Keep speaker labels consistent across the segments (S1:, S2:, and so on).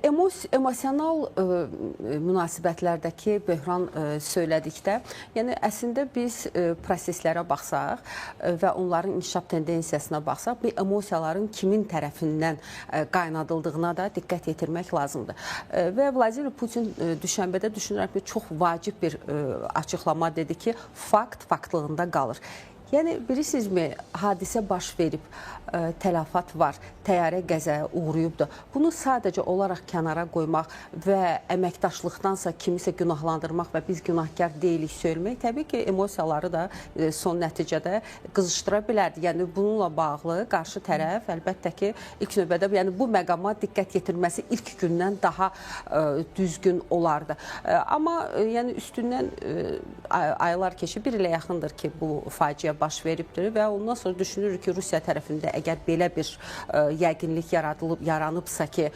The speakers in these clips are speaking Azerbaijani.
S1: Emosional münasibətlərdəki böhran söylədikdə, yəni əslində biz proseslərə baxsaq və onların inkişaf tendensiyasına baxsaq, bu emosiyaların kimin tərəfindən qaynadıldığına da diqqət yetirmək lazımdır. Və Vladimir Putin düşənbədə düşünürəm ki, çox vacib bir açıqlama dedi ki, fakt faktlığında qalır. Yəni, bilirsinizmi, hadisə baş verib, tələfat var, təyyarə qəzaya uğrayıbdır. Bunu sadəcə olaraq kənara qoymaq və əməkdaşlıqdansa kimisə günahlandırmaq və biz günahkar deyilik söyləmək, təbii ki, emosiyaları da son nəticədə qızışdıra bilərdi. Yəni, bununla bağlı qarşı tərəf əlbəttə ki, ilk növbədə yəni, bu məqama diqqət yetirməsi ilk gündən daha düzgün olardı. Amma yəni, üstündən aylar keçib, bir ilə yaxındır ki, bu faciə baş veribdir və ondan sonra düşünürük ki, Rusiya tərəfində əgər belə bir yəqinlik yaranıbsa ki,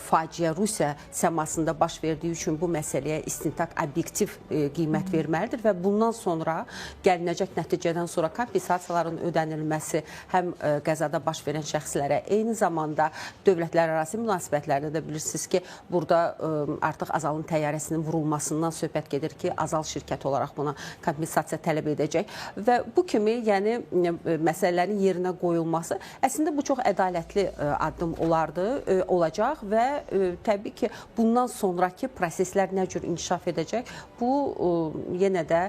S1: faciə Rusiya səmasında baş verdiyi üçün bu məsələyə istintaq obyektiv qiymət verməlidir və bundan sonra gəlinəcək nəticədən sonra kompensasiyaların ödənilməsi həm qəzada baş verən şəxslərə, eyni zamanda dövlətlər arası münasibətlərdə də bilirsiniz ki, burada artıq Azalın təyyarəsinin vurulmasından söhbət gedir ki, Azal şirkət olaraq buna kompensasiya tələb edəcək və bu kimi yəni məsələlərin yerinə qoyulması əslində bu çox ədalətli addım olacaq və təbii ki, bundan sonraki proseslər nə cür inkişaf edəcək, bu yenə də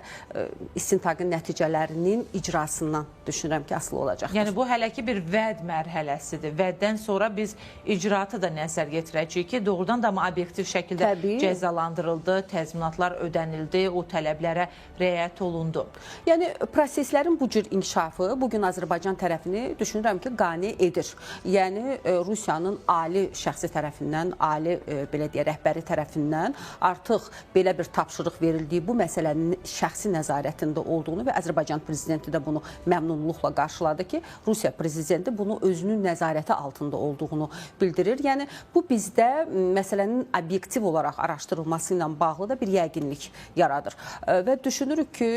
S1: istintaqın nəticələrinin icrasından düşünürəm ki, asılı olacaqdır.
S2: Yəni bu hələ ki bir vəd mərhələsidir. Vəddən sonra biz icraatı da nəzər yetirəcəyik ki, doğrudan da obyektiv şəkildə cəzalandırıldı, təzminatlar ödənildi, o tələblərə riayət olundu.
S1: Yəni proseslərin bu cür inkişafı bugün Azərbaycan tərəfini düşünürəm ki, qane edir. Yəni Rusiyanın ali şəxsi tərəfindən, ali belə deyə rəhbəri tərəfindən artıq belə bir tapşırıq verildiyi, bu məsələnin şəxsi nəzarətində olduğunu və Azərbaycan prezidenti də bunu məmnunluqla qarşıladı ki, Rusiya prezidenti bunu özünün nəzarəti altında olduğunu bildirir. Yəni bu bizdə məsələnin obyektiv olaraq araşdırılması ilə bağlı da bir yəqinlik yaradır. Və düşünürük ki,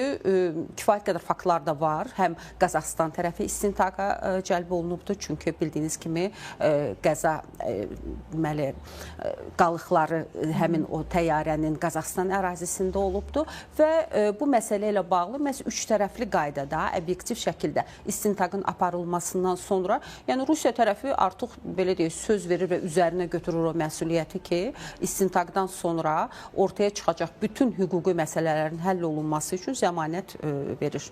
S1: kifayət qədər faktlar da var. Həm Qazaxıstan tərəfi istintaqa cəlb olunubdur. Çünki bildiyiniz kimi qəza qalıqları həmin o təyyarənin Qazaxıstan ərazisində olubdur və bu məsələ ilə bağlı məhz üç tərəfli qaydada obyektiv şəkildə istintaqın aparılmasından sonra, yəni Rusiya tərəfi artıq belə deyək, söz verir və üzərinə götürür o məsuliyyəti ki, istintaqdan sonra ortaya çıxacaq bütün hüquqi məsələlərin həll olunması üçün zəmanət verir.